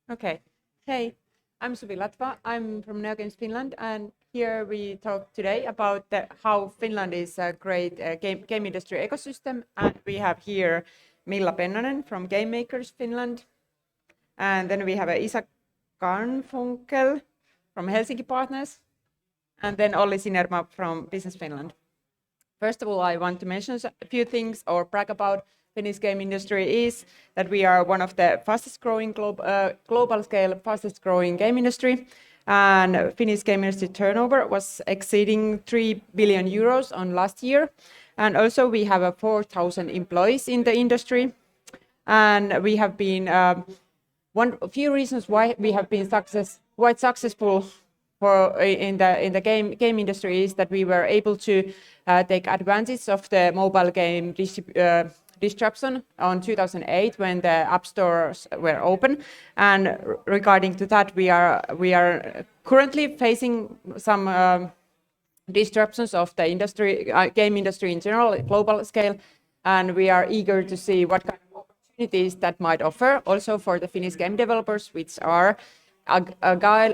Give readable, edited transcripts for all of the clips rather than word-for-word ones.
Okay. Hey, I'm Suvi Latva. I'm from NeoGames Finland, and here we talk today about how Finland is a great game industry ecosystem. And we have here Milla Pennanen from Game Makers Finland, and then we have Isa Karnfunkel from Helsinki Partners, and then Olli Sinerma from Business Finland. First of all, I want to mention a few things or brag about Finnish game industry is that we are one of the fastest growing global scale, fastest growing game industry. And Finnish game industry turnover was exceeding 3 billion euros on last year. And also we have 4,000 employees in the industry. And we have been a few reasons why we have been quite successful in the game industry is that we were able to take advantage of the mobile game disruption on 2008 when the app stores were open. And regarding to that, we are currently facing some disruptions of the industry, game industry in general, global scale, and we are eager to see what kind of opportunities that might offer also for the Finnish game developers, which are agile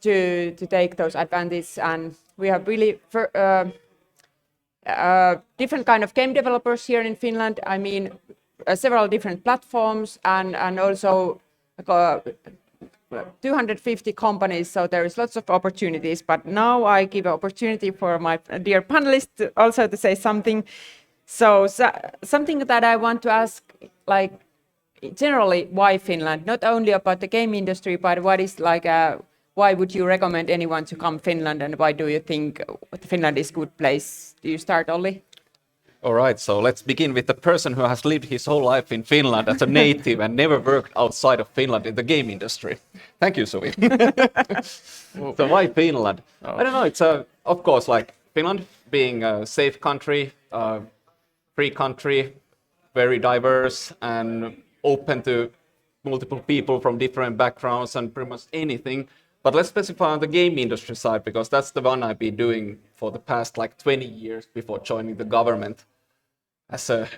to take those advantages. And we have really different kind of game developers here in Finland. I mean, several different platforms and also 250 companies, so there is lots of opportunities. But now I give an opportunity for my dear panelists also to say something. So something that I want to ask, like generally, why Finland? Not only about the game industry, but what is why would you recommend anyone to come Finland, and why do you think Finland is a good place? Do you start, Olli? All right, so let's begin with the person who has lived his whole life in Finland as a native and never worked outside of Finland in the game industry. Thank you, Suvi. So why Finland? I don't know, it's of course, like Finland being a safe country, free country, very diverse and open to multiple people from different backgrounds and pretty much anything. But let's specify on the game industry side, because that's the one I've been doing for the past 20 years before joining the government as a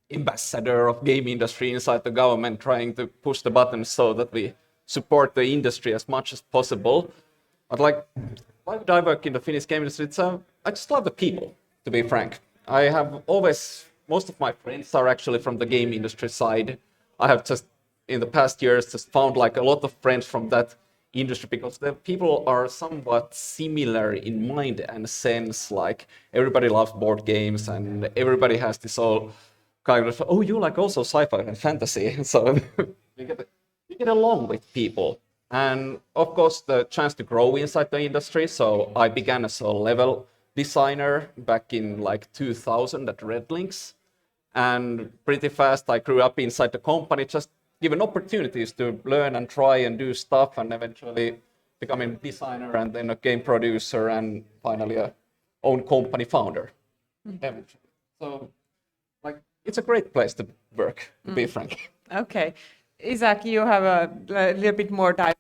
ambassador of game industry inside the government, trying to push the buttons so that we support the industry as much as possible. But why would I work in the Finnish game industry? I just love the people, to be frank. Most of my friends are actually from the game industry side. I have just, in the past years, just found a lot of friends from that industry because the people are somewhat similar in mind and sense. Like everybody loves board games and everybody has this all kind of, oh, you like also sci-fi and fantasy. So you get along with people. And of course, the chance to grow inside the industry. So I began as a level designer back in 2000 at Red Links. And pretty fast I grew up inside the company, just given opportunities to learn and try and do stuff, and eventually becoming a designer and then a game producer and finally a own company founder. Eventually. So it's a great place to work, to be frank. Okay. Isaac, you have a little bit more time.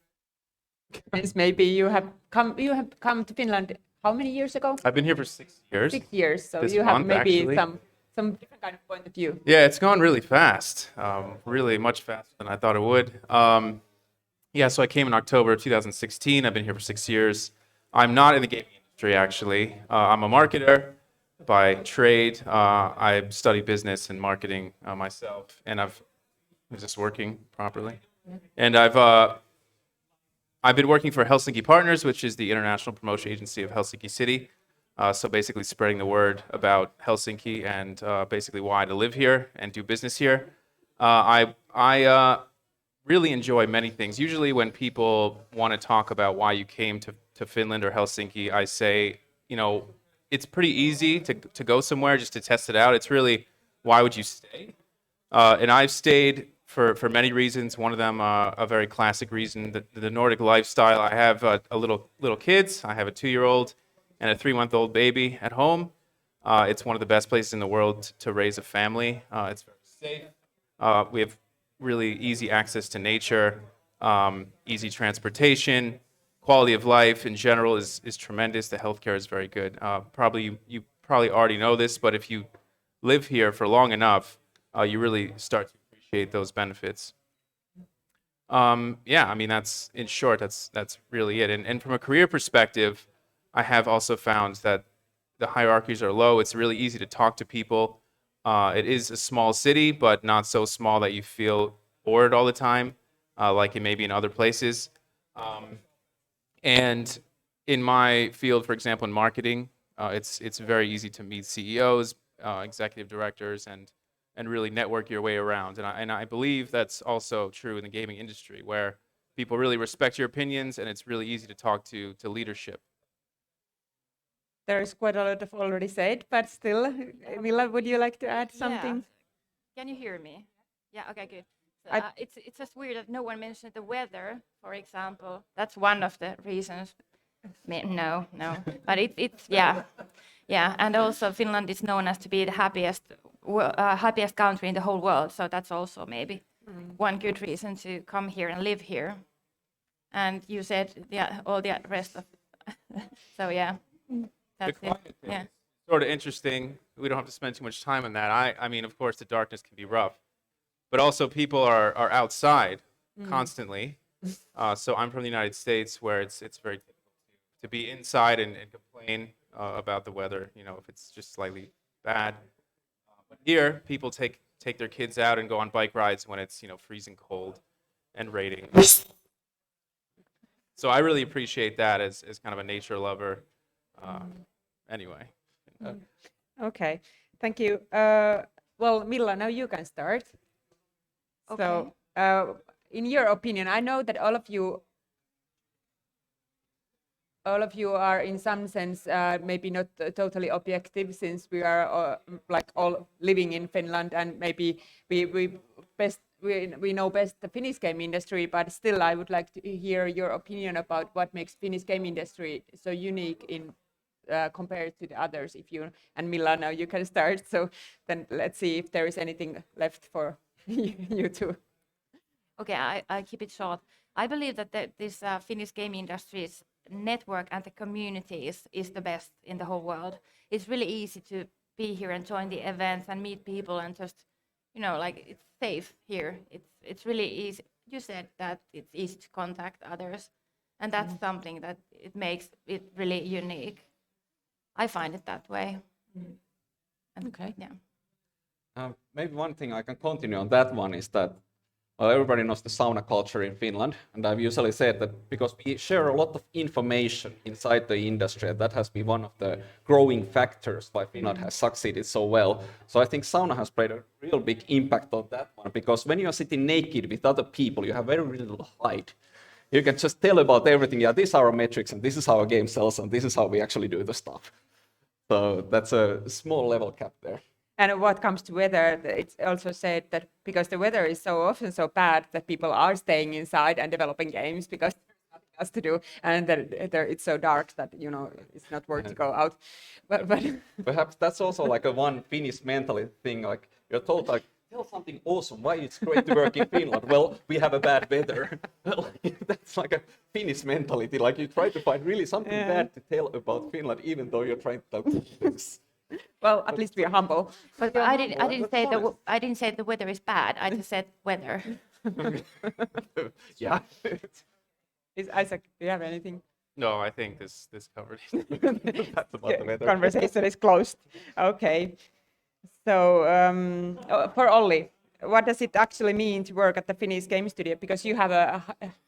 Maybe you have come to Finland how many years ago? I've been here for 6 years. 6 years. So This you have month, maybe actually. some different kind of point of view. Yeah, it's gone really fast. Really much faster than I thought it would. So I came in October of 2016. I've been here for 6 years. I'm not in the gaming industry, actually. I'm a marketer by trade. I study business and marketing myself, and is this working properly? Yeah. And I've been working for Helsinki Partners, which is the international promotion agency of Helsinki City. So basically spreading the word about Helsinki and basically why to live here and do business here. I really enjoy many things. Usually when people want to talk about why you came to Finland or Helsinki, I say, it's pretty easy to go somewhere just to test it out. It's really, why would you stay? And I've stayed for many reasons. One of them, a very classic reason, the Nordic lifestyle. I have a little kids. I have a 2-year-old and a 3-month-old baby at home. It's one of the best places in the world to raise a family. It's very safe. We have really easy access to nature, easy transportation, quality of life in general is tremendous. The healthcare is very good. You probably already know this, but if you live here for long enough, you really start to appreciate those benefits. Yeah, I mean that's in short, that's really it. And from a career perspective, I have also found that the hierarchies are low. It's really easy to talk to people. It is a small city, but not so small that you feel bored all the time, like it may be in other places. Um, and in my field, for example, in marketing, it's very easy to meet CEOs, executive directors, and really network your way around. And I believe that's also true in the gaming industry, where people really respect your opinions, and it's really easy to talk to leadership. There is quite a lot of already said, but still, Milla, would you like to add something? Can you hear me? Yeah, okay, good. So, I- it's just weird that no one mentioned the weather, for example. That's one of the reasons. No, no. But it's, yeah. And also Finland is known as to be the happiest country in the whole world. So that's also maybe one good reason to come here and live here. And you said, yeah, all the rest of, so yeah, The that's it. climate thing Yeah. is sort of interesting. We don't have to spend too much time on that. I mean, of course, the darkness can be rough, but also people are outside constantly. So I'm from the United States, where it's very typical to be inside and complain about the weather. You know, if it's just slightly bad. But here, people take their kids out and go on bike rides when it's freezing cold and raining. So I really appreciate that as kind of a nature lover. Anyway. Okay, thank you. Well, Milla, now you can start. So, in your opinion, I know that all of you are in some sense maybe not totally objective, since we are like all living in Finland, and maybe we know best the Finnish game industry, but still I would like to hear your opinion about what makes Finnish game industry so unique in compared to the others. If you and Milla, now you can start. So then let's see if there is anything left for you two. Okay, I keep it short. I believe that this Finnish game industry's network and the community is the best in the whole world. It's really easy to be here and join the events and meet people and just, like it's safe here. It's really easy. You said that it's easy to contact others, and that's something that it makes it really unique. I find it that way. And, Okay. Yeah. Maybe one thing I can continue on that one is that everybody knows the sauna culture in Finland, and I've usually said that because we share a lot of information inside the industry, that has been one of the growing factors why Finland has succeeded so well. So I think sauna has played a real big impact on that one, because when you're sitting naked with other people, you have very little to hide. You can just tell about everything. Yeah, these are our metrics, and this is how our game sells, and this is how we actually do the stuff. So that's a small level cap there. And what comes to weather, it's also said that because the weather is so often so bad that people are staying inside and developing games because there's nothing else to do, and that it's so dark that it's not worth to go out. But Perhaps that's also like a one Finnish mentality thing. Like you're told, like tell something awesome. Why it's great to work in Finland? Well, we have a bad weather. That's like a Finnish mentality. Like you try to find really something bad to tell about Finland, even though you're trying to tell good things. well, at least we are humble. But Yeah, I didn't. I didn't that's say honest. I didn't say the weather is bad. I just said weather. Yeah. Is Isaac, do you have anything? No, I think this covered it. That's about the weather. Conversation is closed. Okay. So for Olli, what does it actually mean to work at the Finnish game studio? Because you have a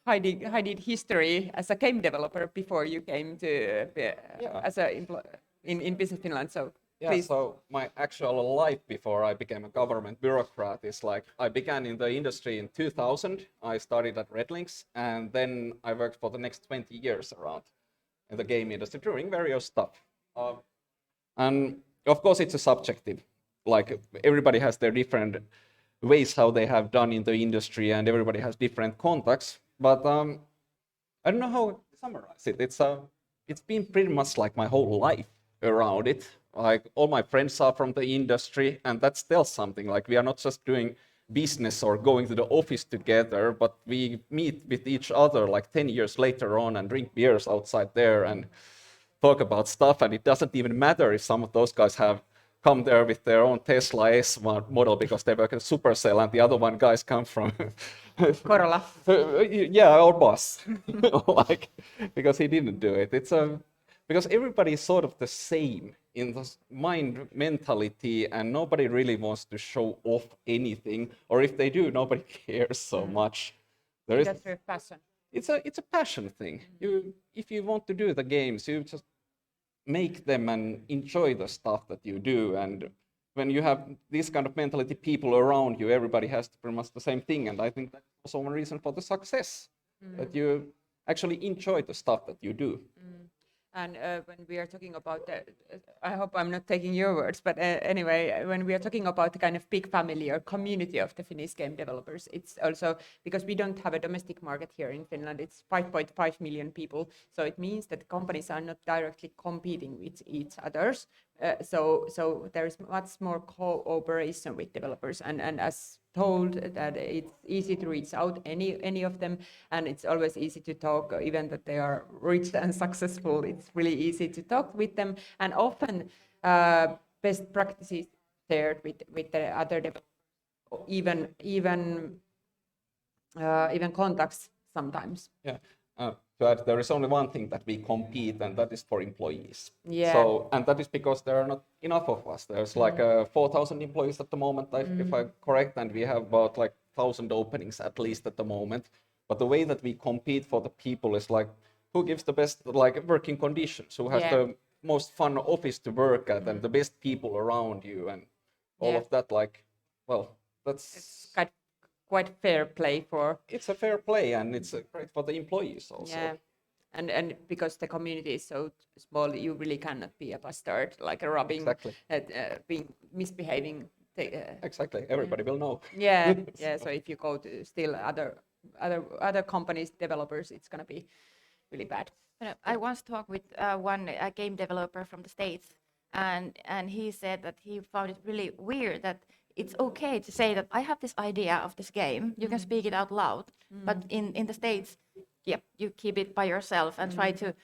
high history as a game developer before you came to as a in Business Finland. So Yeah, please. so my actual life before I became a government bureaucrat is like I began in the industry in 2000. I started at Redlinks, and then I worked for the next 20 years around in the game industry doing various stuff. And of course, it's a subjective. Like everybody has their different ways how they have done in the industry, and everybody has different contacts. But I don't know how to summarize it. It's been pretty much like my whole life around it. Like all my friends are from the industry, and that tells something. Like we are not just doing business or going to the office together, but we meet with each other like 10 years later on and drink beers outside there and talk about stuff. And it doesn't even matter if some of those guys have come there with their own Tesla S model because they work at Supercell, and the other guys come from Korola. Yeah, or boss, like because he didn't do it. It's because everybody is sort of the same in the mind mentality, and nobody really wants to show off anything, or if they do, nobody cares so much. There is That's your passion. it's a passion thing. You if you want to do the games, you just make them and enjoy the stuff that you do. And when you have this kind of mentality, people around you, everybody has pretty much the same thing. And I think that's also one reason for the success, that you actually enjoy the stuff that you do. And when we are talking about the, I hope I'm not taking your words, but anyway, when we are talking about the kind of big family or community of the Finnish game developers, it's also because we don't have a domestic market here in Finland. It's 5.5 million people, so it means that companies are not directly competing with each others. So there is much more cooperation with developers, and as told that it's easy to reach out any of them, and it's always easy to talk, even that they are rich and successful. It's really easy to talk with them, and often best practices shared with the other developers, even contacts sometimes. Yeah. But there is only one thing that we compete, and that is for employees. Yeah. So, and that is because there are not enough of us. There's like 4,000 employees at the moment, if I'm correct, and we have about like 1,000 openings at least at the moment. But the way that we compete for the people is like, who gives the best like working conditions, who has the most fun office to work at, and the best people around you, and all of that. Like, well, that's Quite fair play for. It's a fair play, and it's great for the employees also. Yeah, and because the community is so small, you really cannot be a bastard, like a robbing, Exactly. being misbehaving. Exactly. Everybody will know. Yeah, yeah. So if you go to still other companies, developers, it's gonna be really bad. I once talked with one game developer from the States, and he said that he found it really weird that it's okay to say that I have this idea of this game. You can speak it out loud, but in the States, yep, you keep it by yourself and try to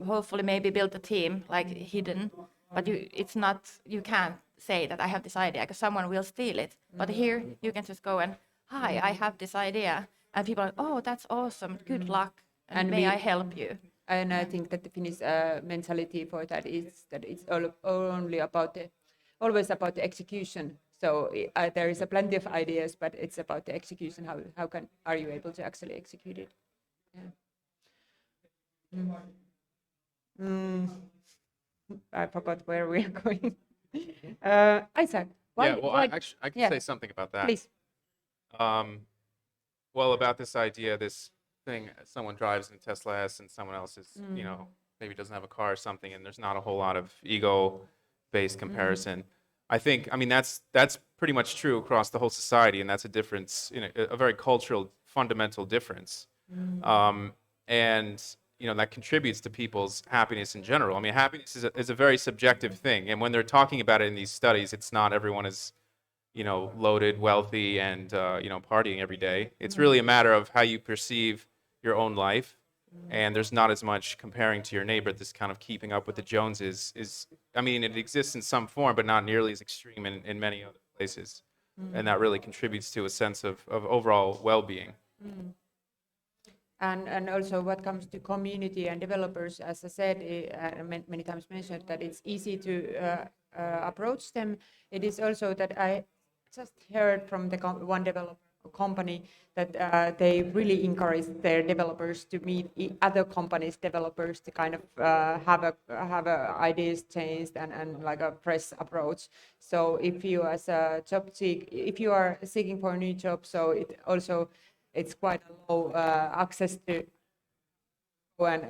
hopefully maybe build a team like hidden. But you can't say that I have this idea because someone will steal it. But here you can just go and, hi, I have this idea, and people are, oh, that's awesome, good luck, and may I help you? And I think that the Finnish mentality for that is that it's only about always about the execution. So there is a plenty of ideas, but it's about the execution. Are you able to actually execute it? Yeah. I forgot where we are going. Isaac, I can say something about that. Please. Well, about this idea, this thing, someone drives in Tesla S and someone else is, maybe doesn't have a car or something, and there's not a whole lot of ego-based comparison. I mean, that's pretty much true across the whole society, and that's a difference, a very cultural, fundamental difference. And that contributes to people's happiness in general. I mean, happiness is a very subjective thing, and when they're talking about it in these studies, it's not everyone is, loaded, wealthy, and partying every day. It's really a matter of how you perceive your own life, and there's not as much comparing to your neighbor. This kind of keeping up with the Joneses I mean, it exists in some form, but not nearly as extreme in many other places, and that really contributes to a sense of overall well-being. And also what comes to community and developers, as I said, many times mentioned that it's easy to approach them. It is also that I just heard from the one developer company that they really encourage their developers to meet other companies' developers to kind of have a ideas changed and like a fresh approach. So if you as a if you are seeking for a new job, so it's quite low access to go and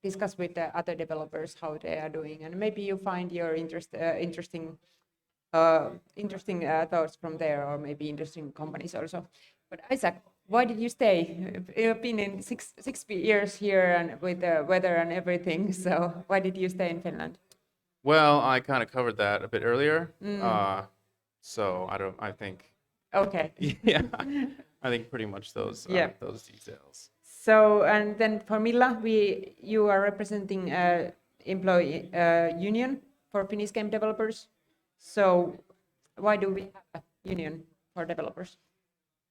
discuss with the other developers how they are doing, and maybe you find your interesting thoughts from there, or maybe interesting companies also. But Isaac, why did you stay? You've been in six years here, and with the weather and everything. So why did you stay in Finland? Well, I kind of covered that a bit earlier. So I think. Okay. Yeah, I think pretty much those details. So, and then for Milla, you are representing employee union for Finnish game developers. So why do we have a union for developers?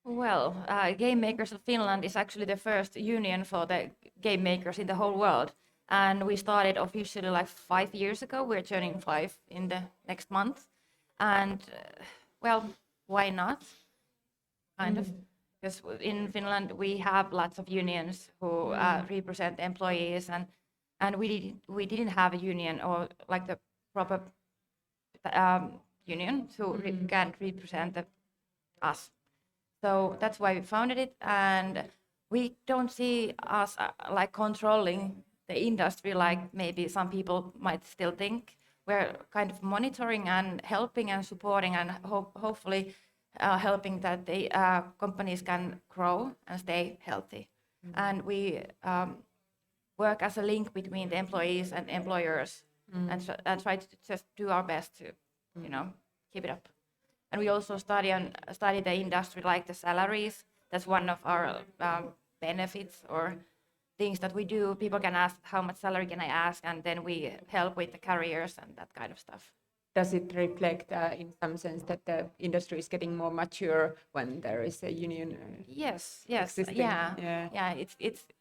Well, Game Makers of Finland is actually the first union for the game makers in the whole world. And we started officially like 5 years ago. We're turning 5 in the next month. And well, why not? Kind of. Because in Finland we have lots of unions who represent employees, and we didn't have a union or like the proper union to can represent us. So that's why we founded it, and we don't see us like controlling the industry like maybe some people might still think. We're kind of monitoring and helping and supporting and hopefully helping that the companies can grow and stay healthy. And we work as a link between the employees and employers and try to just do our best to, keep it up. And we also study the industry, like the salaries. That's one of our benefits or things that we do. People can ask how much salary can I ask, and then we help with the careers and that kind of stuff. Does it reflect in some sense that the industry is getting more mature when there is a union? Yes, existing? yeah.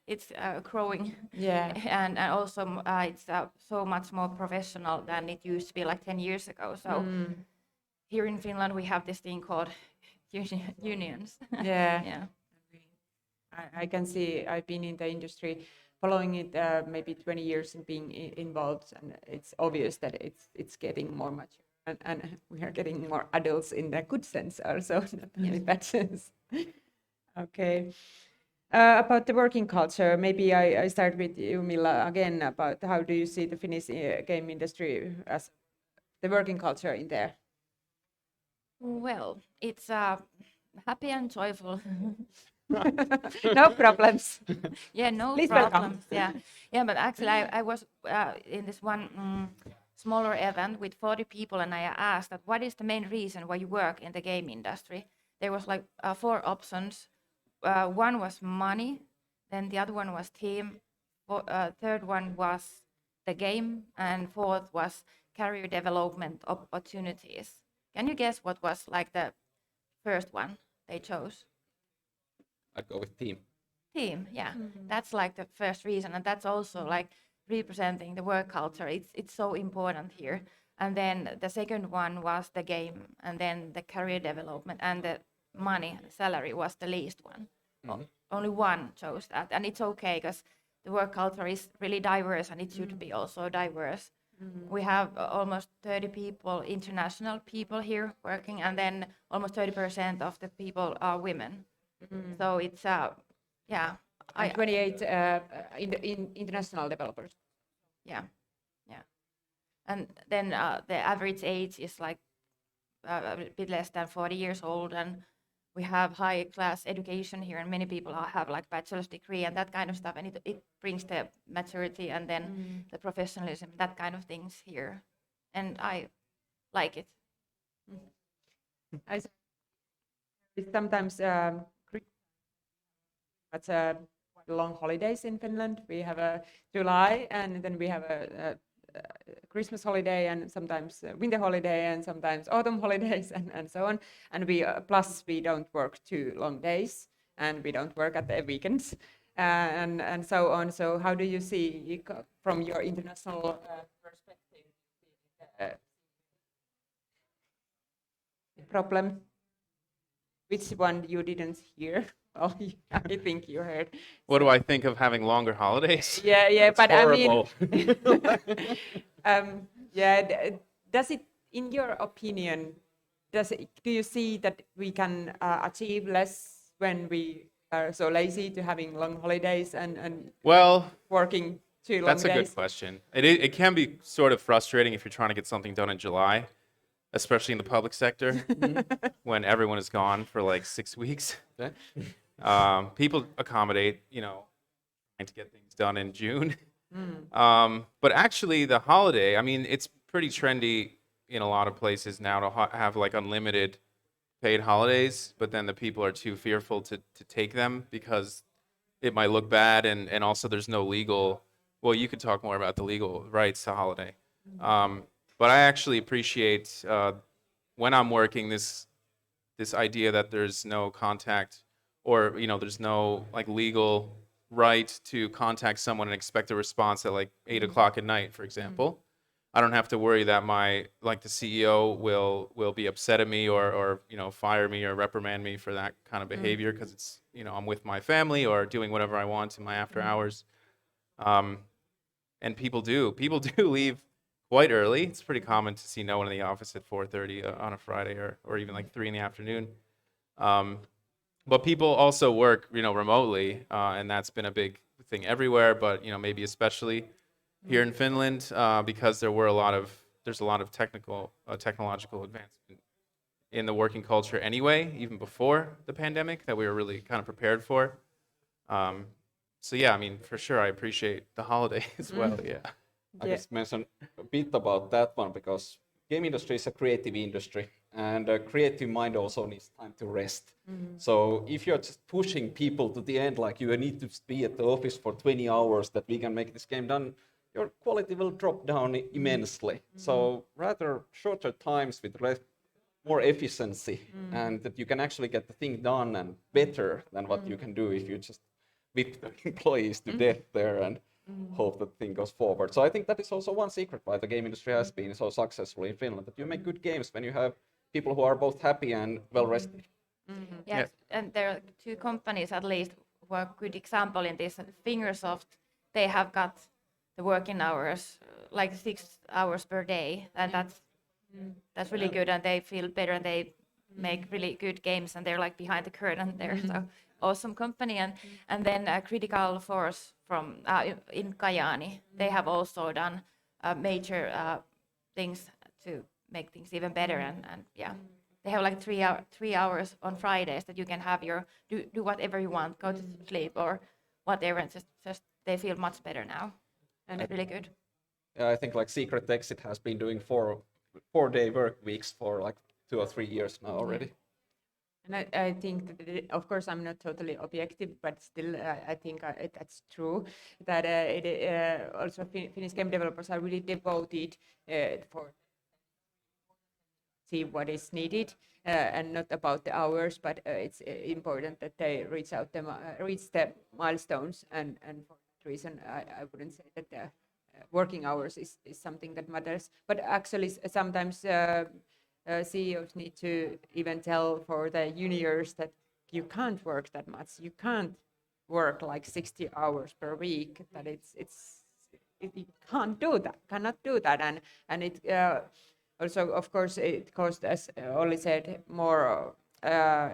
It's growing. Yeah. And also it's so much more professional than it used to be like 10 years ago. So here in Finland we have this thing called unions. Yeah. Yeah. I can see I've been in the industry following it maybe 20 years and being involved, and it's obvious that it's getting more mature, and we are getting more adults in the good sense also, not only bad sense. Okay. About the working culture, maybe I start with you, Milla, again, about how do you see the Finnish game industry as the working culture in there? Well, it's happy and joyful. No problems. Yeah, no Please welcome. problems. Yeah. But actually, I was in this one smaller event with 40 people, and I asked that what is the main reason why you work in the game industry. There was like 4 options. One was money, then the other one was team, third one was the game, and fourth was career development opportunities. Can you guess what was like the first one they chose? I'd go with team. Team, yeah. That's like the first reason, and that's also like representing the work culture. It's so important here. And then the second one was the game, and then the career development, and the money salary was the least one. Only one chose that, and it's okay because the work culture is really diverse, and it should be also diverse. We have almost 30 people, international people here working, and then almost 30% of the people are women. So it's yeah, And 28 in international developers. yeah. And then the average age is like a bit less than 40 years old, and we have high class education here, and many people have like bachelor's degree and that kind of stuff, and it brings the maturity and then the professionalism, that kind of things here, and I like it. Sometimes that's long holidays in Finland. We have a July, and then we have a Christmas holiday, and sometimes winter holiday, and sometimes autumn holidays, and so on. And we plus we don't work 2 long days, and we don't work at the weekends, and so on. So how do you see from your international perspective the problem? Which one you didn't hear? Oh, I think you heard. What do I think of having longer holidays? Yeah, but Horrible. I mean, does it, in your opinion, do you see that we can achieve less when we are so lazy to having long holidays and Well, working 2 long that's a days? good question. It can be sort of frustrating if you're trying to get something done in July, especially in the public sector, when everyone is gone for like 6 weeks. People accommodate, trying to get things done in June. But actually, the holiday, I mean, it's pretty trendy in a lot of places now to have like unlimited paid holidays, but then the people are too fearful to take them because it might look bad, and also there's no legal. Well, you could talk more about the legal rights to holiday. But I actually appreciate when I'm working this this idea that there's no contact, or there's no like legal right to contact someone and expect a response at like 8 o'clock at night, for example. I don't have to worry that the CEO will be upset at me, or fire me or reprimand me for that kind of behavior, because it's I'm with my family or doing whatever I want in my after hours. And people do leave quite early. It's pretty common to see no one in the office at 4:30 on a Friday, or even like 3 in the afternoon. But people also work remotely, and that's been a big thing everywhere, but maybe especially here in Finland, because there's a lot of technological advancement in the working culture anyway, even before the pandemic, that we were really kind of prepared for. So yeah, I mean, for sure, I appreciate the holiday as well. Yeah. I just mention a bit about that one, because game industry is a creative industry, and a creative mind also needs time to rest. So if you're just pushing people to the end, like you need to be at the office for 20 hours that we can make this game done, your quality will drop down immensely. So rather shorter times with more efficiency, and that you can actually get the thing done and better than what you can do if you just whip the employees to death there and hope that thing goes forward. So I think that is also one secret why the game industry has been so successful in Finland, that you make good games when you have people who are both happy and well rested. Yes, and there are two companies at least who are a good example in this. Fingersoft, they have got the working hours like 6 hours per day, and that's really good, and they feel better, and they make really good games, and they're like behind the curtain there. So awesome company. And then Critical Force from in Kajaani, they have also done major things to make things even better, and yeah. They have like 3 hours on Fridays that you can have your do whatever you want, go to sleep or whatever, and just they feel much better now, and really good. I think like Secret Exit has been doing 4-day work weeks for like 2 or 3 years now already. And I think that of course I'm not totally objective, but still I think that's true. That also Finnish game developers are really devoted for see what is needed, and not about the hours, but it's important that they reach the milestones, and for that reason I wouldn't say that the working hours is something that matters, but actually sometimes CEOs need to even tell for the juniors that you can't work that much, you can't work like 60 hours per week, that you cannot do that, and it also, of course, it costs, as Olli said, more.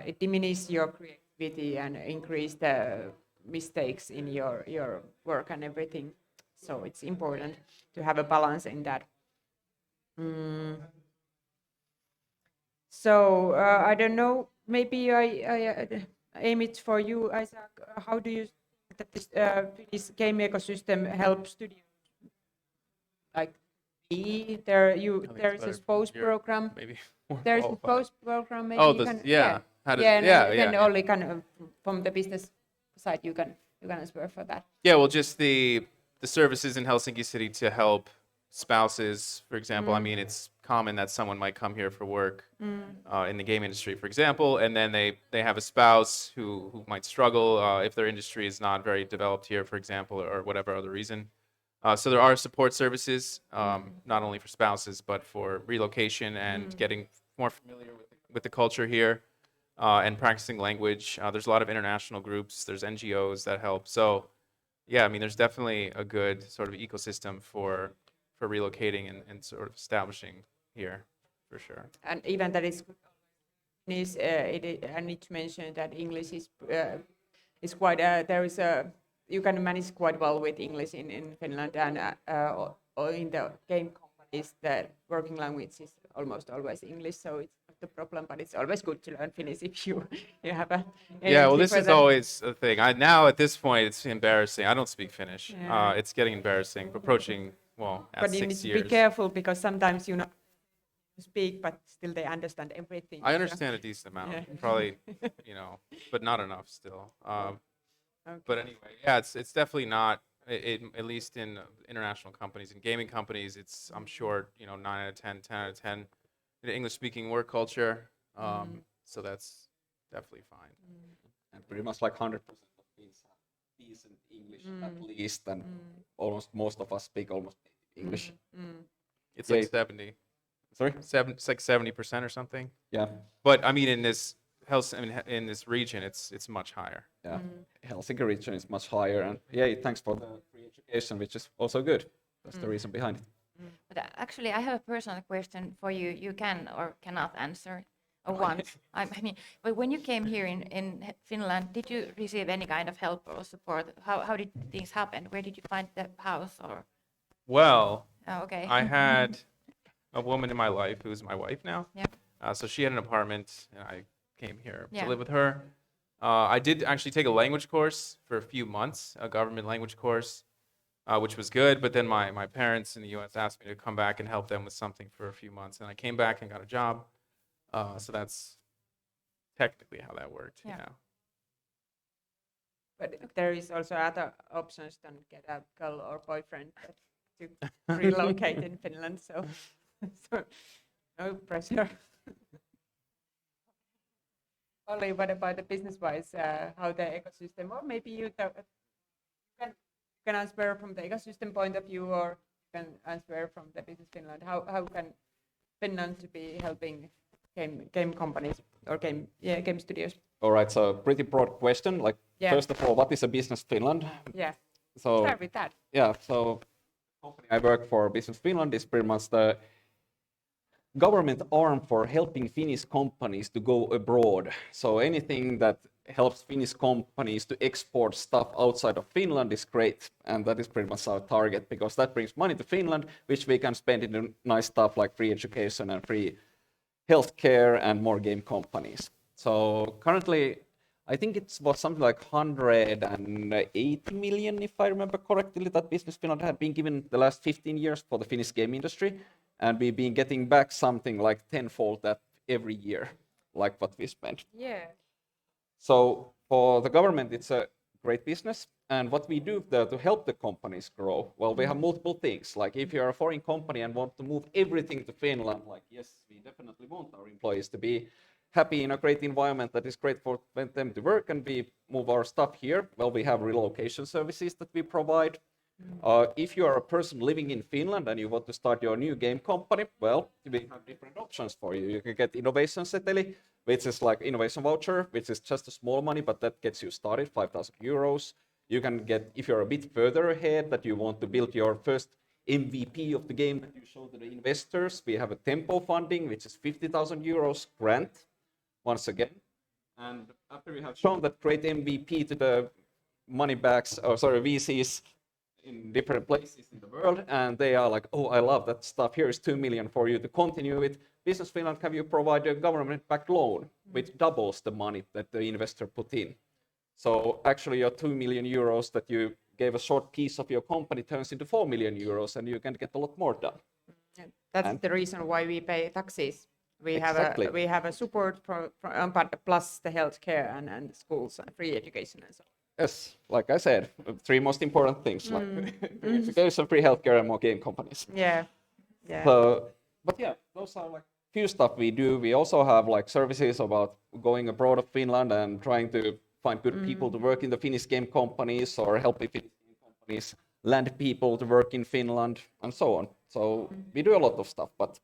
It diminishes your creativity and increase the mistakes in your work and everything. So it's important to have a balance in that. So I don't know. Maybe I aim it for you, Isaac. How do you think that this game ecosystem helps studios? Like there is a sports program. Maybe. There's a sports program. Maybe Oh, you can, yeah. Then only kind of from the business side you can answer for that. Yeah, well, just the services in Helsinki City to help spouses, for example. I mean, it's common that someone might come here for work in the game industry, for example, and then they have a spouse who might struggle if their industry is not very developed here, for example, or whatever other reason. So there are support services, not only for spouses, but for relocation and getting more familiar with the culture here, and practicing language. There's a lot of international groups. There's NGOs that help. So yeah, I mean, there's definitely a good sort of ecosystem for relocating and sort of establishing here, for sure. And even that is I need to mention that English is quite there is a you can manage quite well with English in Finland, and or in the game companies the working language is almost always English, so it's not the problem, but it's always good to learn Finnish if you have a yeah. Well, this is always a thing. Now at this point it's embarrassing. I don't speak Finnish. It's getting embarrassing. Approaching at but 6 years. you need to be careful, because sometimes you speak, but still they understand everything. I understand a decent amount, probably, but not enough still. Okay. But anyway, yeah, it's definitely not. At least in international companies and gaming companies, I'm sure 9 out of 10, 10 out of 10, the English-speaking work culture. so that's definitely fine. And pretty much like 100% of Finns have decent English at least, and almost most of us speak almost native English. It's Yeah. like 70. Sorry? It's like 70% or something. Yeah, But I mean, in this in this region, it's much higher. yeah. Helsinki region is much higher, and yeah, thanks for the free education, which is also good. That's the reason behind it. But actually, I have a personal question for you. You can or cannot answer once. I mean, but when you came here in Finland, did you receive any kind of help or support? How did things happen? Where did you find the house or? Well, Oh, okay. I had a woman in my life who's my wife now. Yeah. So she had an apartment, and I came here Yeah. to live with her. I did actually take a language course for a few months, a government language course, which was good. But then my parents in the U.S. asked me to come back and help them with something for a few months, and I came back and got a job. So that's technically how that worked. Yeah. Yeah. But there is also other options than get a girl or boyfriend to relocate in Finland. So, so no pressure. Olli, what about the business-wise? How the ecosystem, or maybe you can answer from the ecosystem point of view, or you can answer from the Business Finland. How can Finland to be helping game companies or game studios? All right, so pretty broad question. Like, first of all, what is a Business Finland? Yeah. So Start with that. yeah, so the company I work for, Business Finland, is pretty much the government arm for helping Finnish companies to go abroad. So anything that helps Finnish companies to export stuff outside of Finland is great, and that is pretty much our target, because that brings money to Finland, which we can spend in nice stuff like free education and free healthcare and more game companies. So currently, I think it was something like 180 million, if I remember correctly, that Business Finland had been given the last 15 years for the Finnish game industry. And we've been getting back something like tenfold that every year, like what we spent. Yeah. So for the government, it's a great business. And what we do there to help the companies grow, well, we have multiple things. Like if you're a foreign company and want to move everything to Finland, like yes, we definitely want our employees to be happy in a great environment that is great for them to work, and we move our stuff here. Well, we have relocation services that we provide. If you are a person living in Finland and you want to start your new game company, well, we have different options for you. You can get innovation seteli, which is like innovation voucher, which is just a small money, but that gets you started, 5,000 euros. You can get, if you're a bit further ahead, that you want to build your first MVP of the game that you show to the investors, we have a tempo funding, which is 50,000 euros grant, once again. And after you have shown that great MVP to the VCs in different places in the world, and they are like, oh, I love that stuff, here is 2 million for you to continue with. Business Finland have you provide a government-backed loan, which doubles the money that the investor put in. So actually your 2 million euros that you gave a short piece of your company turns into 4 million euros, and you can get a lot more done. That's the reason why we pay taxes. We Exactly. have a support but plus the healthcare and schools and free education and so on. Yes, like I said, 3 most important things, like free education, free healthcare, and more game companies. Yeah. Yeah. So, but yeah, those are like few stuff we do. We also have like services about going abroad of Finland and trying to find good people to work in the Finnish game companies, or helping Finnish game companies land people to work in Finland, and so on. So we do a lot of stuff, but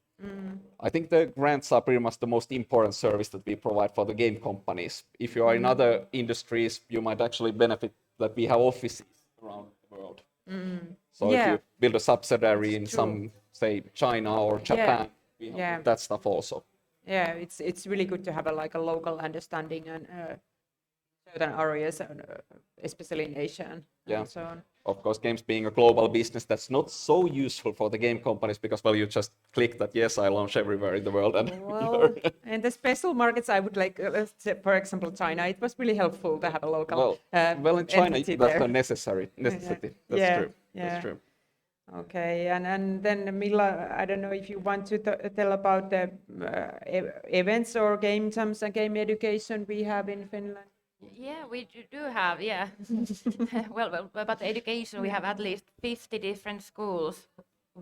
I think the grants are pretty much the most important service that we provide for the game companies. If you are in other industries, you might actually benefit that we have offices around the world. So if you build a subsidiary in some, say, China or Japan, we have that stuff also. Yeah, it's really good to have a local understanding and certain areas, especially in Asia and so on. Of course, games being a global business, that's not so useful for the game companies, because, well, you just click that, yes, I launch everywhere in the world. And well, in the special markets, I would like, for example, China. It was really helpful to have a local well, in China, entity that's there. a necessity. That's true. That's true. Okay, and then Milla, I don't know if you want to tell about the events or game jams and game education we have in Finland. Yeah, we do have, yeah. Well, about the education, we have at least 50 different schools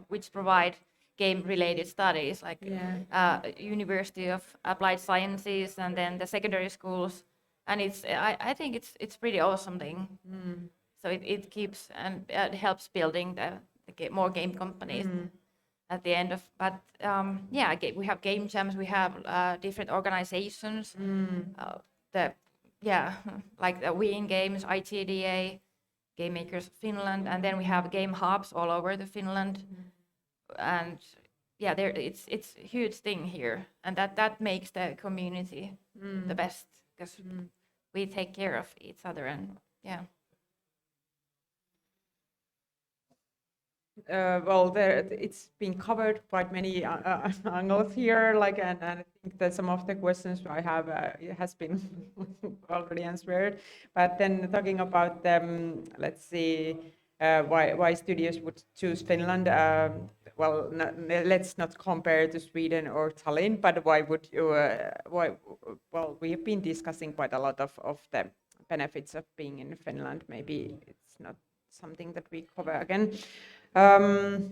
which provide game-related studies, like Yeah. University of Applied Sciences, and then the secondary schools. And I think it's pretty awesome thing. So it keeps and it helps building more game companies at the end of. But yeah, we have game jams, we have different organizations. The yeah, like the Wien Games, ITDA, Game Makers Finland, and then we have game hubs all over the Finland. And yeah, it's a huge thing here, and that makes the community the best, because we take care of each other. And yeah. Well, it's been covered quite many angles here, like, and I think that some of the questions I have it has been already answered. But then talking about let's see, why studios would choose Finland. Well, let's not compare to Sweden or Tallinn, but why would you? Why? Well, we have been discussing quite a lot of the benefits of being in Finland. Maybe it's not something that we cover again. And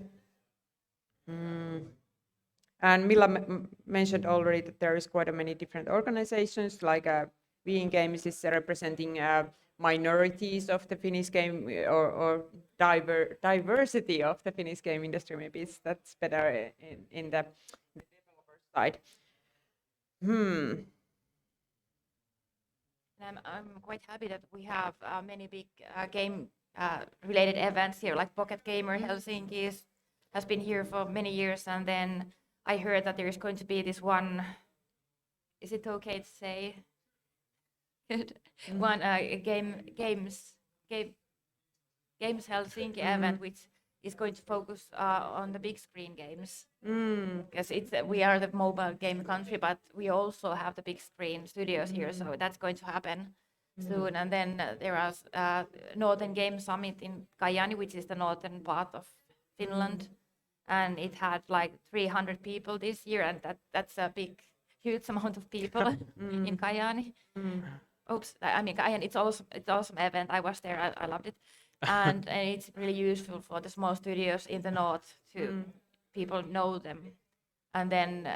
Milla mentioned already that there is quite a many different organizations, like Being Games is representing minorities of the Finnish game, or diversity of the Finnish game industry. Maybe that's better in the developer side. And I'm quite happy that we have many big game related events here, like Pocket Gamer Helsinki has been here for many years. And then I heard that there is going to be this one, is it okay to say? One Games Helsinki event, which is going to focus on the big screen games. Because we are the mobile game country, but we also have the big screen studios here, so that's going to happen soon. And then there are Northern Game Summit in Kajaani, which is the northern part of Finland, and it had like 300 people this year, and that's a huge amount of people in Kajaani. Oops, I mean Kajaani, it's awesome event. I was there, I loved it. And it's really useful for the small studios in the north to people know them. And then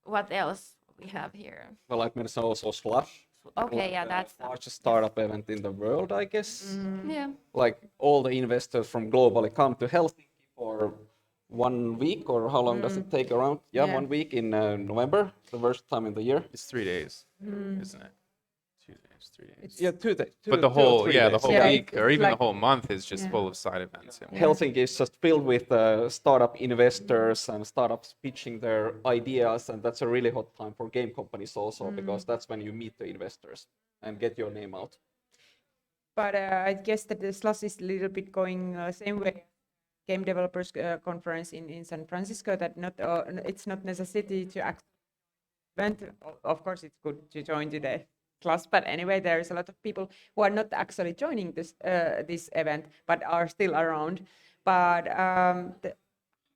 what else we have here? Well, I'd mention also Slush. Okay, yeah, that's the largest startup event in the world, I guess. yeah. Like all the investors from globally come to Helsinki for 1 week, or how long does it take around? Yeah, Yeah. 1 week in November, the worst time in the year. It's 3 days, isn't it? 2 days, 3 days. Yeah, 2 days. But the 2 or whole 3 the days. whole Yeah, week, or it's even like- the whole month is just full of side events. Yeah. Helsinki is just filled with startup investors and startups pitching their ideas, and that's a really hot time for game companies also, because that's when you meet the investors and get your name out. But I guess that the Slush is a little bit going same way. Game developers conference in San Francisco. That it's not necessity to event. Of course, it's good to join to the class, but anyway, there is a lot of people who are not actually joining this event, but are still around. But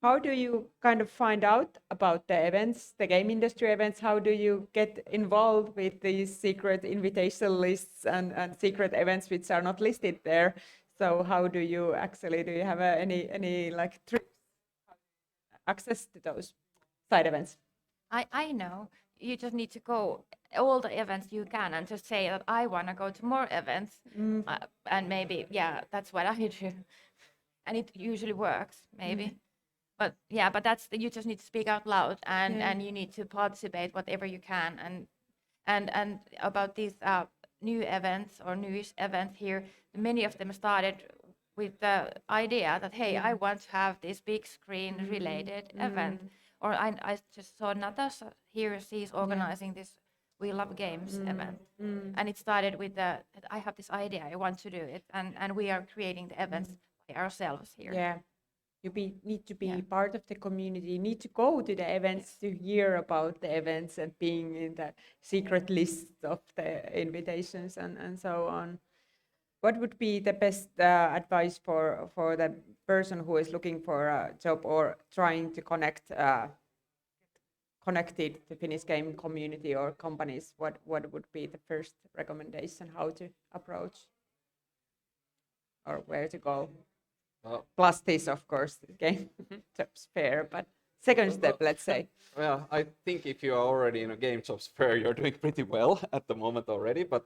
how do you kind of find out about the events, the game industry events? How do you get involved with these secret invitation lists and secret events which are not listed there? So how do you have any like tricks access to those side events? I know. You just need to go all the events you can and just say that I want to go to more events. And maybe, yeah, that's what I do. And it usually works, maybe. But yeah, but you just need to speak out loud, and you need to participate whatever you can. And about these new events or newish events here, many of them started with the idea that, hey, I want to have this big screen related event. Or I just saw Natasha here, she's organizing this We Love Games event. And it started with I have this idea, I want to do it. And we are creating the events by ourselves here. Yeah. You need to be part of the community. You need to go to the events to hear about the events and being in the secret list of the invitations and so on. What would be the best advice for the person who is looking for a job or trying to connected to Finnish game community or companies? What would be the first recommendation? How to approach or where to go? Plus this, of course, the game jobs fair, but second step, let's say? Well, I think if you are already in a game jobs fair, you're doing pretty well at the moment already. But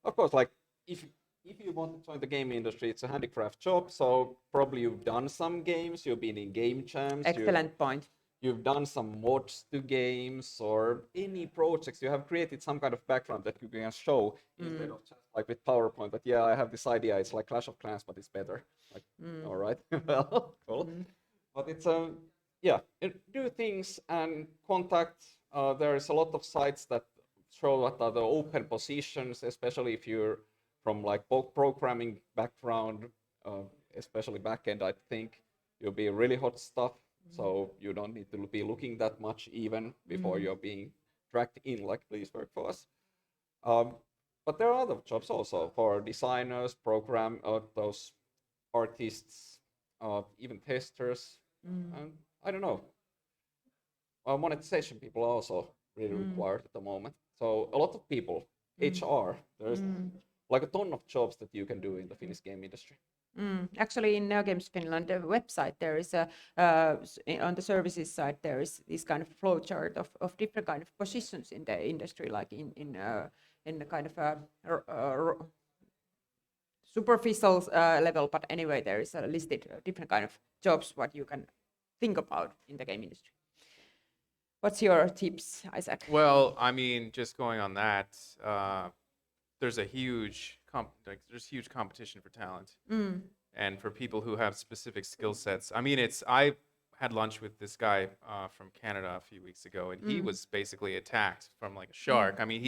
of course, like if you want to join the game industry, it's a handicraft job. So probably you've done some games, you've been in game jams, Excellent point. you've done some mods to games or any projects. You have created some kind of background that you can show instead of just like with PowerPoint. That yeah, I have this idea. It's like Clash of Clans, but it's better. Like, all right, well, cool. But it's yeah, do things and contact. There's a lot of sites that show what are the open positions, especially if you're from like programming background, especially backend. I think you'll be really hot stuff. So you don't need to be looking that much even before you're being dragged in. Like, please work for us. But there are other jobs also for designers, those artists, even testers, and I don't know. Monetization people are also really required at the moment. So a lot of people, HR, there's like a ton of jobs that you can do in the Finnish game industry. Actually, in NeoGames Finland website, there is a on the services side there is this kind of flow chart of different kind of positions in the industry, like in the kind of superficial level. But anyway, there is a listed different kind of jobs what you can think about in the game industry. What's your tips, Isaac? Well, I mean, just going on that, there's a huge there's huge competition for talent, and for people who have specific skill sets. I mean, I had lunch with this guy from Canada a few weeks ago, and he was basically attacked from like a shark. I mean,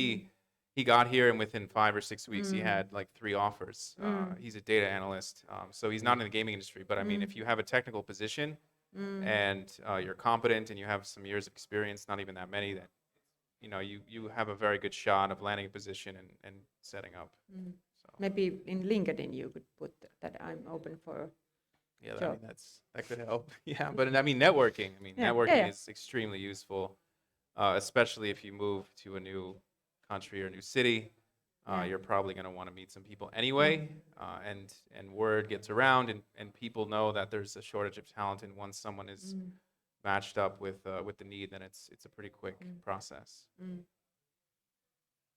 he got here, and within 5 or 6 weeks, he had like 3 offers. He's a data analyst, so he's not in the gaming industry. But I mean, if you have a technical position and you're competent and you have some years of experience, not even that many, that you have a very good shot of landing a position and setting up. So Maybe in LinkedIn you could put that I'm open for. yeah, I job. mean that could help. Yeah, but I mean networking. I mean networking is extremely useful, especially if you move to a new country or new city. You're probably going to want to meet some people anyway, and word gets around, and people know that there's a shortage of talent, and once someone is matched up with the need, then it's a pretty quick process.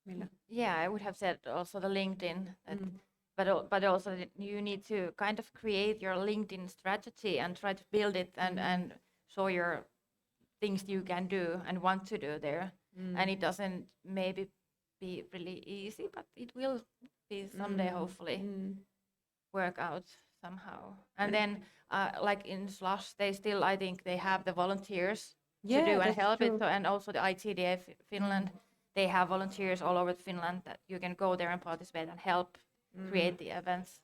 Milla? Yeah, I would have said also the LinkedIn, but also that you need to kind of create your LinkedIn strategy and try to build it and show your things you can do and want to do there. And it doesn't maybe be really easy, but it will be someday hopefully work out somehow. And then like in Slush, they still, I think they have the volunteers to do and that's help true. it. So, and also the ITDF Finland, they have volunteers all over Finland that you can go there and participate and help create the events.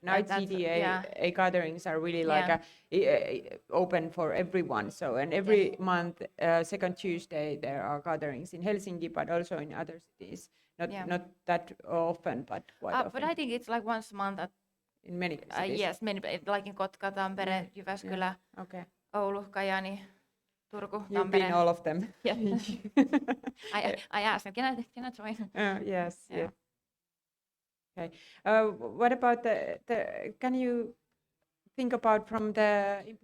Like that's- ITDA gatherings are really Yeah. like open for everyone. So, and every month, second Tuesday, there are gatherings in Helsinki, but also in other cities. Not that often, but quite often. But I think it's like once a month at in many cities. yes, many, like in Kotka, Tampere, Jyväskylä, Okay. Oulu, Kajaani, Turku, You've Tampere. been all of them. Yeah. I asked him, can I join? Yes. Yeah. Yeah. Okay. What about can you think about from the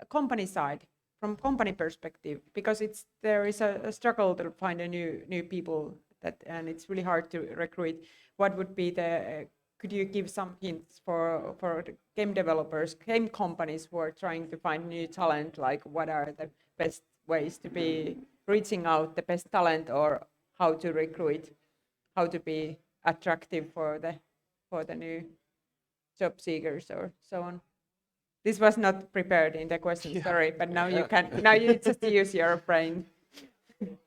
company side, from company perspective, because there is a struggle to find a new people and it's really hard to recruit. What would be could you give some hints for the game developers, game companies who are trying to find new talent? Like what are the best ways to be reaching out the best talent, or how to recruit, how to be attractive for the new job seekers or so on? This was not prepared in the question, sorry, but now you can. Now you just use your brain.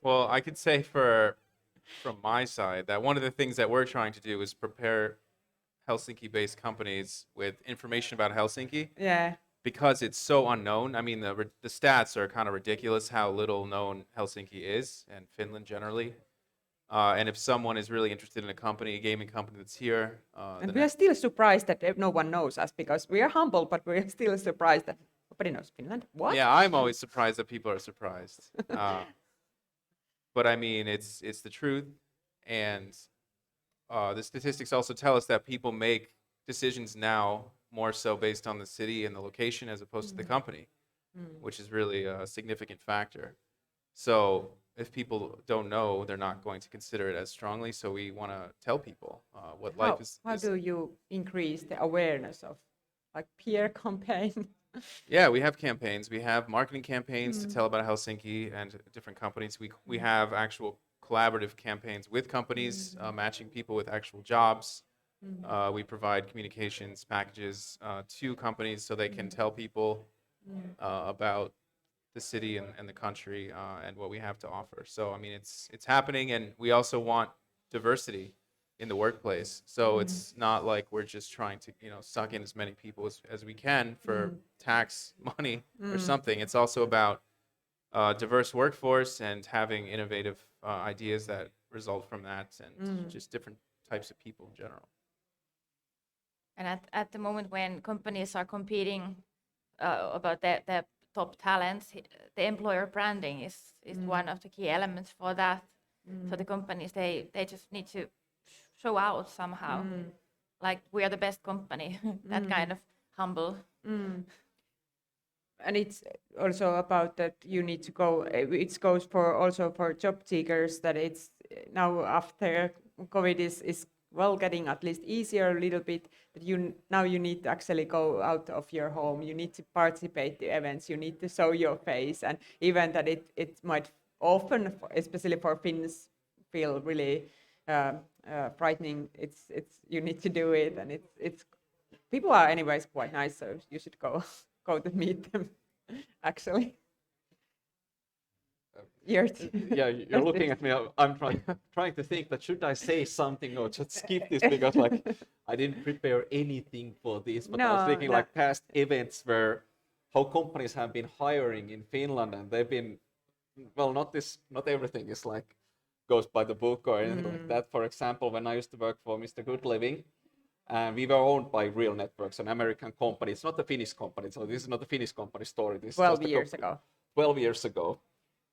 Well, I could say from my side that one of the things that we're trying to do is prepare Helsinki-based companies with information about Helsinki, Yeah. because it's so unknown. I mean, the stats are kind of ridiculous how little known Helsinki is, and Finland generally. And if someone is really interested in a company, a gaming company that's here, And then we are still surprised that no one knows us, because we are humble, but we are still surprised that nobody knows Finland. What? yeah, I'm always surprised that people are surprised. But I mean, it's the truth, and the statistics also tell us that people make decisions now more so based on the city and the location as opposed to the company. which is really a significant factor. So if people don't know, they're not going to consider it as strongly. So we want to tell people what life is. How do you increase the awareness of like peer campaign? Yeah, we have campaigns. We have marketing campaigns to tell about Helsinki and different companies. We have actual collaborative campaigns with companies, matching people with actual jobs. We provide communications packages to companies so they can tell people about the city and the country and what we have to offer. So I mean, it's happening, and we also want diversity in the workplace. So it's not like we're just trying to suck in as many people as we can for tax money or something. It's also about diverse workforce and having innovative ideas that result from that, and just different types of people in general. And at the moment when companies are competing about the top talents, the employer branding is one of the key elements for that. So the companies, they just need to show out somehow, like we are the best company, that kind of humble. And it's also about that you need to go, it goes for also for job seekers, that it's now after COVID is well getting at least easier a little bit, that now you need to actually go out of your home, you need to participate the events, you need to show your face, and even that it might often, especially for Finns, feel really frightening. It's you need to do it, and it's people are anyways quite nice, so you should go to meet them. Actually, Yeah, you're looking at me. I'm trying to think that should I say something or just skip this, because like I didn't prepare anything for this. But I was thinking like past events where how companies have been hiring in Finland, and they've been not everything is like goes by the book or anything like that. For example, when I used to work for Mr. Good Living, we were owned by Real Networks, an American company. It's not a Finnish company, so this is not a Finnish company story. This is 12 just years ago. 12 years ago.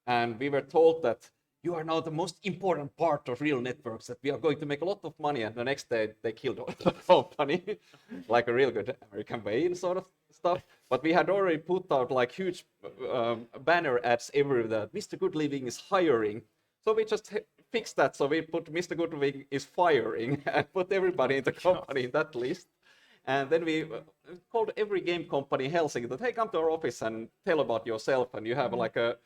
And we were told that you are now the most important part of Real Networks, that we are going to make a lot of money. And the next day they killed the company, like a real good American way and sort of stuff. But we had already put out like huge banner ads everywhere that Mr. Good Living is hiring. So we just fixed that. So we put Mr. Good Living is firing and put everybody in the company in that list. And then we called every game company in Helsinki that, hey, come to our office and tell about yourself. And you have like a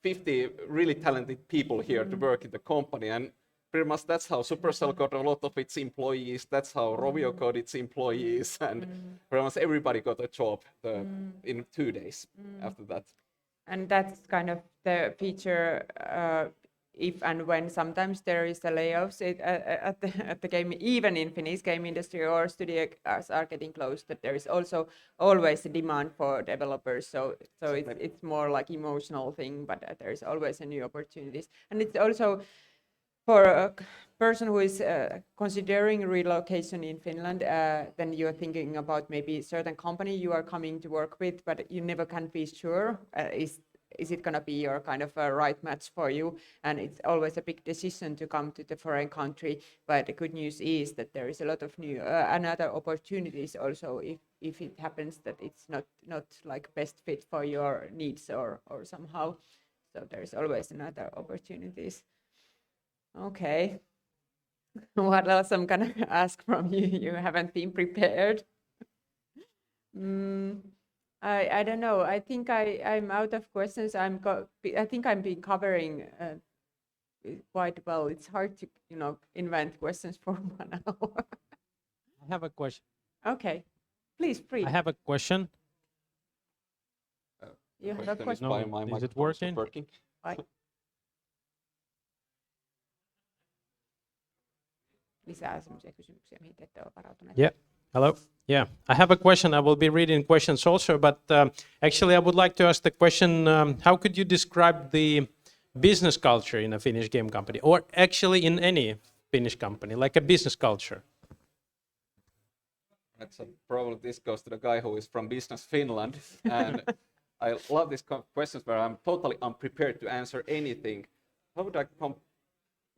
50 really talented people here to work in the company. And pretty much that's how Supercell got a lot of its employees. That's how Rovio got its employees. And pretty much everybody got a job in 2 days after that. And that's kind of the feature, if and when sometimes there is a layoffs at the game, even in Finnish game industry, or studios are getting closed, that there is also always a demand for developers. So it's more like emotional thing, but there is always a new opportunities. And it's also for a person who is considering relocation in Finland, then you're thinking about maybe certain company you are coming to work with, but you never can be sure is it going to be your kind of a right match for you? And it's always a big decision to come to the foreign country. But the good news is that there is a lot of new another opportunities also if it happens that it's not like best fit for your needs or somehow. So there's always another opportunities. Okay. What else I'm gonna ask from you? You haven't been prepared. I don't know. I think I'm out of questions. I think I'm been covering quite well. It's hard to invent questions for 1 hour. I have a question. Okay, please, free. I have a question. You have a question. No, is it working? Lisää semmoisia kysymyksiä, mihin te ette ole varautuneet. Yeah. Hello. Yeah, I have a question. I will be reading questions also, but actually I would like to ask the question, how could you describe the business culture in a Finnish game company, or actually in any Finnish company, like a business culture? Probably this goes to the guy who is from Business Finland. And I love these questions where I'm totally unprepared to answer anything. How would I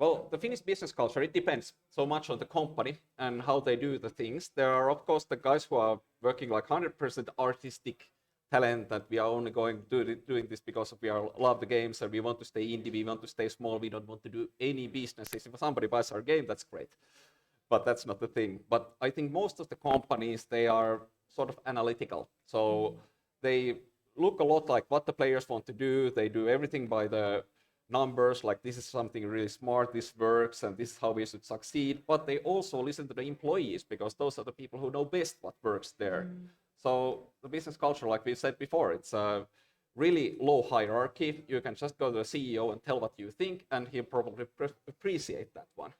Well, the Finnish business culture, it depends so much on the company and how they do the things. There are, of course, the guys who are working like 100% artistic talent, that we are only going to doing this because we love the games and we want to stay indie, we want to stay small, we don't want to do any businesses. If somebody buys our game, that's great. But that's not the thing. But I think most of the companies, they are sort of analytical. So they look a lot like what the players want to do. They do everything by the numbers, like this is something really smart, this works, and this is how we should succeed. But they also listen to the employees, because those are the people who know best what works there. So the business culture, like we said before, it's a really low hierarchy. You can just go to the CEO and tell what you think, and he'll probably appreciate that one.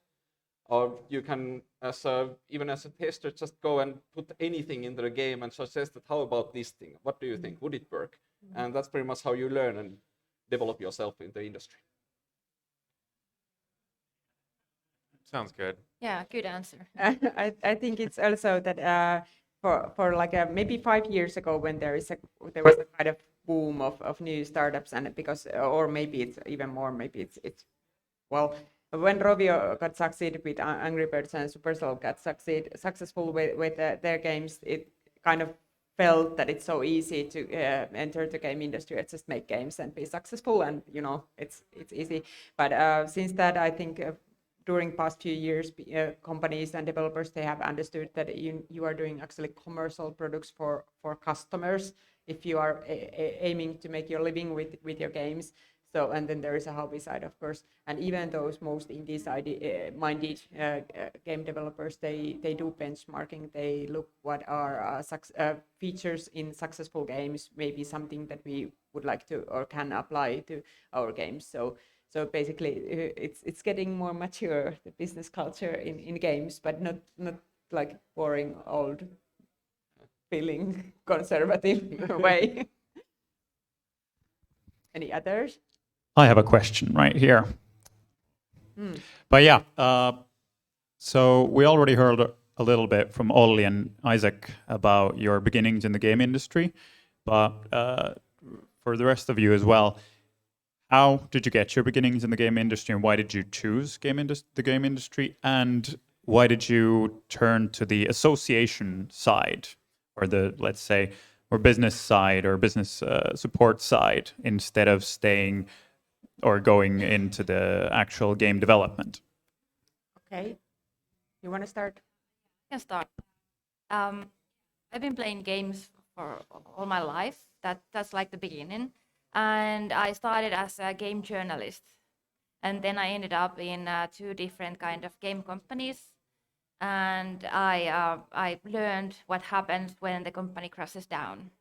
Or you can, even as a tester, just go and put anything into the game and suggest that, how about this thing? What do you think? Would it work? And that's pretty much how you learn and develop yourself in the industry. Sounds good. Yeah, good answer. I think it's also that for like maybe 5 years ago, when there was a kind of boom of new startups, and because, or maybe it's even more, maybe it's well, when Rovio got succeeded with Angry Birds and Supercell got successful with their games, it kind of felt that it's so easy to enter the game industry and just make games and be successful, and it's easy. But since that, I think during past few years, companies and developers, they have understood that you are doing actually commercial products for customers if you are aiming to make your living with your games. So, and then there is a hobby side, of course, and even those most indie-minded game developers, they do benchmarking. They look what are features in successful games, maybe something that we would like to or can apply to our games. So basically, it's getting more mature, the business culture in games, but not like boring, old, feeling conservative way. Any others? I have a question right here. But yeah, so we already heard a little bit from Olli and Isaac about your beginnings in the game industry, but for the rest of you as well, how did you get your beginnings in the game industry, and why did you choose the game industry, and why did you turn to the association side, or the, let's say, or business side, or business support side, instead of staying or going into the actual game development? Okay, you want to start? I can start. I've been playing games for all my life. That's like the beginning. And I started as a game journalist. And then I ended up in 2 different kind of game companies. And I learned what happens when the company crashes down.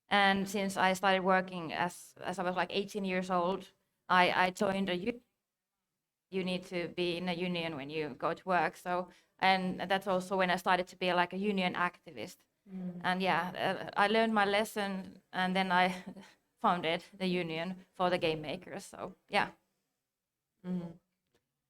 And since I started working as I was like 18 years old, I joined a union. You need to be in a union when you go to work. So, and that's also when I started to be like a union activist. And yeah, I learned my lesson, and then I founded the union for the game makers. So yeah.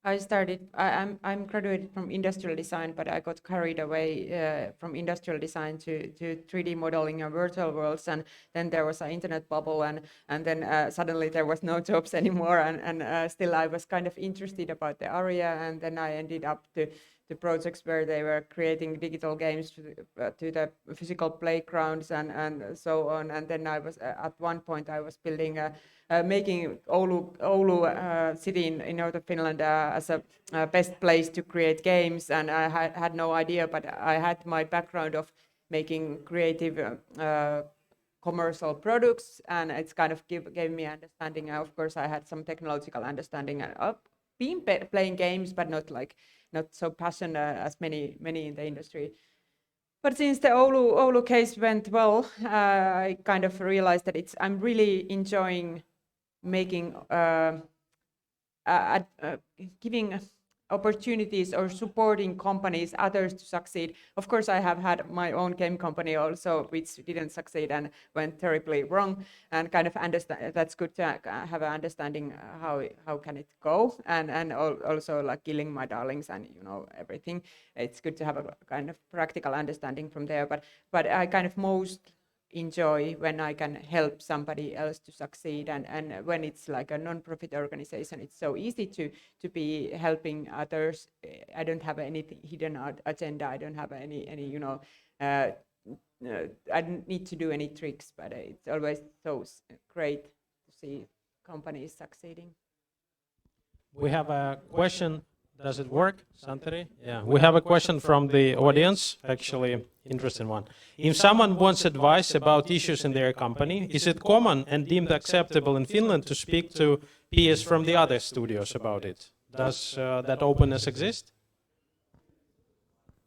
I'm graduated from industrial design, but I got carried away from industrial design to 3D modeling and virtual worlds, and then there was an internet bubble, and then suddenly there was no jobs anymore, and still I was kind of interested about the area, and then I ended up to projects where they were creating digital games to the physical playgrounds and so on, and then I was at one point I was building making Oulu city in northern Finland as a best place to create games, and I had no idea, but I had my background of making creative commercial products, and it's kind of gave me understanding. Of course, I had some technological understanding of being playing games, but not so passionate as many in the industry. But since the Oulu case went well, I kind of realized that I'm really enjoying making giving opportunities or supporting companies, others to succeed. Of course, I have had my own game company also, which didn't succeed and went terribly wrong, and kind of understand that's good to have an understanding how can it go, and also like killing my darlings and everything. It's good to have a kind of practical understanding from there, but I kind of most enjoy when I can help somebody else to succeed, and when it's like a non-profit organization, it's so easy to be helping others. I don't have anything hidden agenda. I don't have any I don't need to do any tricks, but it's always so great to see companies succeeding. We have a question. Does it work, Santeri? Yeah. We have a question from the audience, actually, interesting one. If someone wants advice about issues in their company, is it common and deemed acceptable in Finland to speak to peers from the other studios about it? Does that openness exist?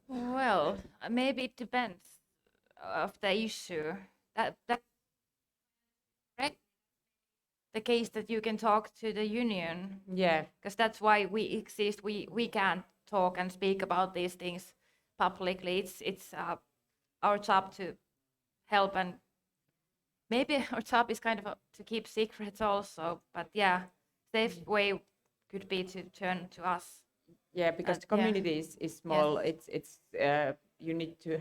Well, maybe it depends of the issue. That correct? The case that you can talk to the union, Yeah, because that's why we exist. We can talk and speak about these things publicly. It's our job to help, and maybe our job is kind of to keep secrets also. But yeah, safe way could be to turn to us. yeah, because the yeah. community is small. It's you need to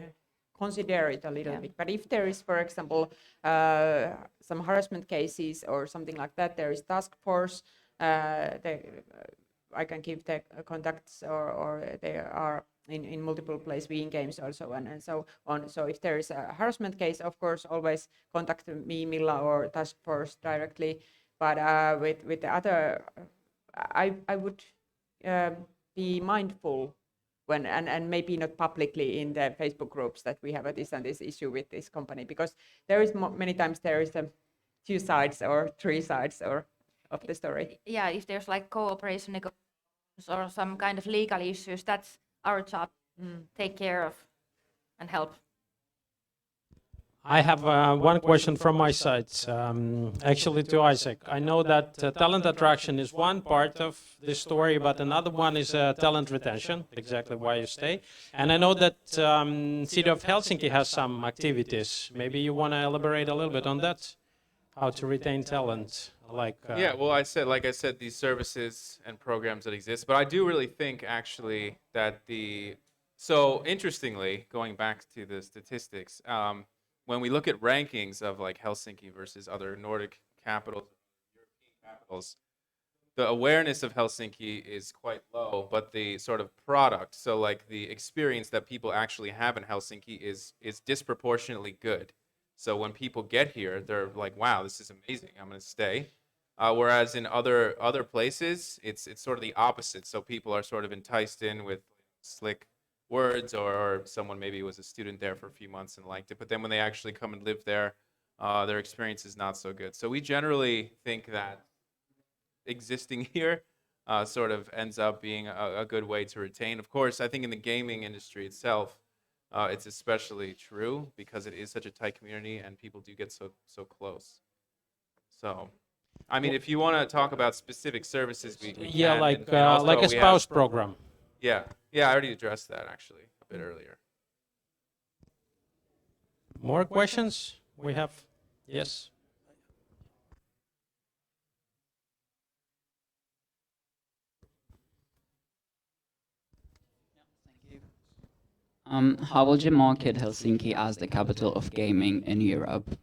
consider it a little Yeah. bit. But if there is, for example, some harassment cases or something like that, there is task force. I can give the contacts, or they are in multiple places, in games also, and so on. So if there is a harassment case, of course, always contact me, Milla, or task force directly. But with the other, I would be mindful when, and maybe not publicly in the Facebook groups, that we have this and this issue with this company, because there is many times there is two sides or three sides or of the story. Yeah, if there's like cooperation negotiations or some kind of legal issues, that's our job. Take care of and help. I have one question from my side, actually to Isaac. I know that talent attraction is one part of the story, but another one is talent retention, exactly why you stay. And I know that City of Helsinki has some activities. Maybe you want to elaborate a little bit on that, how to retain talent. Yeah, well, like I said, these services and programs that exist, but I do really think actually that so interestingly, going back to the statistics, when we look at rankings of like Helsinki versus other Nordic capitals, European capitals, the awareness of Helsinki is quite low, but the sort of product, so like the experience that people actually have in Helsinki is disproportionately good. So when people get here, they're like, "Wow, this is amazing. I'm going to stay." Whereas in other places, it's sort of the opposite. So people are sort of enticed in with slick words, or someone maybe was a student there for a few months and liked it, but then when they actually come and live there, their experience is not so good. So we generally think that existing here sort of ends up being a good way to retain. Of course, I think in the gaming industry itself, it's especially true because it is such a tight community and people do get so close. So, I mean, if you want to talk about specific services, we Yeah, can. like And also like a we spouse have, program. yeah, I already addressed that actually a bit earlier. More questions? We have, yes. How would you market Helsinki as the capital of gaming in Europe?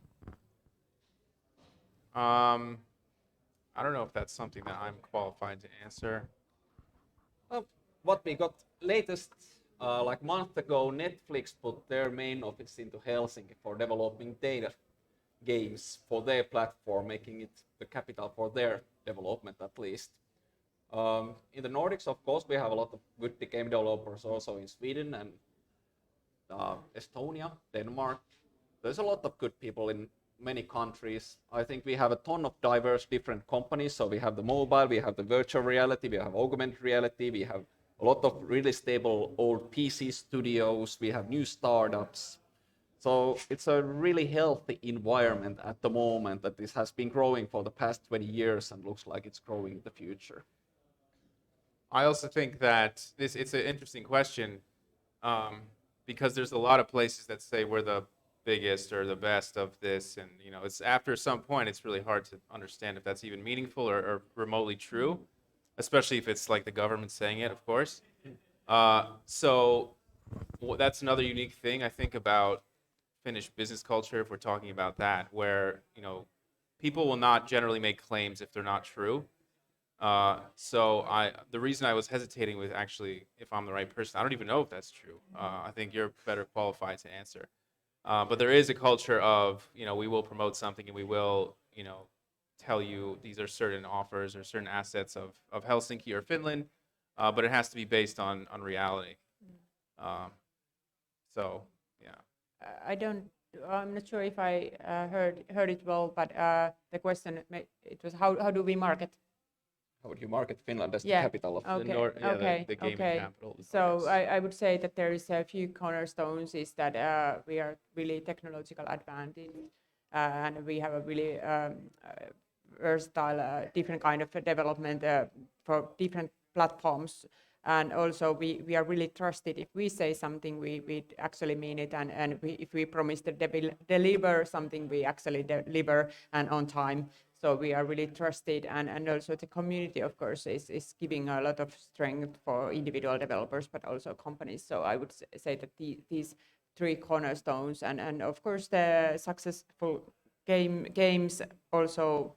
I don't know if that's something that I'm qualified to answer. Well, what we got latest, like month ago, Netflix put their main office into Helsinki for developing data games for their platform, making it the capital for their development at least. In the Nordics, of course, we have a lot of good game developers also in Sweden and Estonia, Denmark. There's a lot of good people in many countries. I think we have a ton of diverse different companies. So we have the mobile, we have the virtual reality, we have augmented reality, we have a lot of really stable old PC studios, we have new startups. So it's a really healthy environment at the moment that this has been growing for the past 20 years and looks like it's growing in the future. I also think that it's an interesting question because there's a lot of places that say we're the biggest or the best of this, and it's after some point it's really hard to understand if that's even meaningful or remotely true, especially if it's like the government saying it, of course. So that's another unique thing I think about Finnish business culture, if we're talking about that, where people will not generally make claims if they're not true. So the reason I was hesitating with actually if I'm the right person, I don't even know if that's true. I think you're better qualified to answer. But there is a culture of, we will promote something and we will, tell you these are certain offers or certain assets of Helsinki or Finland, but it has to be based on reality. So, yeah. I'm not sure if I heard it well, but the question it was how do we market? How would you market Finland as the Yeah. capital of Okay. The gaming capital. So yes. I would say that there is a few cornerstones. Is that we are really technological advantage, and we have a really versatile, different kind of development for different platforms. And also we are really trusted. If we say something, we actually mean it, and if we promise to deliver something, we actually deliver and on time. So we are really trusted, and also the community, of course, is giving a lot of strength for individual developers, but also companies. So I would say that these three cornerstones, and of course the successful games also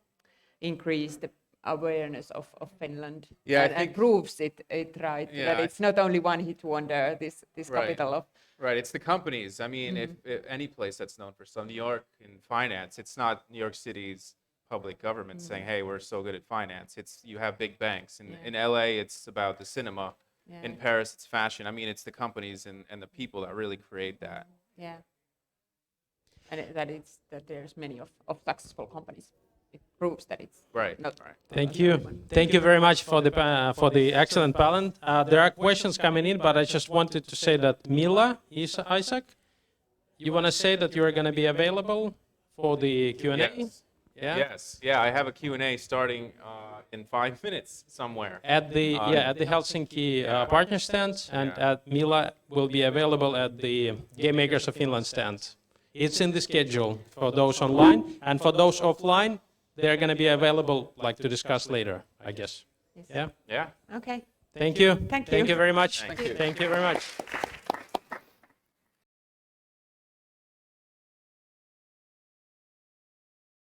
increase the awareness of Finland. Yeah, I and think- proves it right, Yeah, that it's not only one hit wonder, this Right. capital of. Right, it's the companies. I mean, if any place that's known for some, New York in finance, it's not New York City's public government saying, "Hey, we're so good at finance." It's you have big banks. In LA, it's about the cinema. Yeah. In Paris, it's fashion. I mean, it's the companies and the people that really create that. Yeah. And that there's many of successful companies. It proves that it's Right. not Right. Thank you. Thank you very much for the excellent panel. There are questions coming in, but I just wanted to say that Mila, Isaac, you want to say that you are going to be available for the Q&A? Yes. Yeah. Yes. Yeah, I have a Q&A starting in 5 minutes somewhere. At the Helsinki partner stand, and Mila will be available at the Game Makers of Finland stand. It's in the schedule for those online, and for those offline, they're going to be available to discuss later, I guess. Yes. Yeah. Yeah. Okay. Thank you. Thank Thank you. you very much. Thank you. Thank you very much.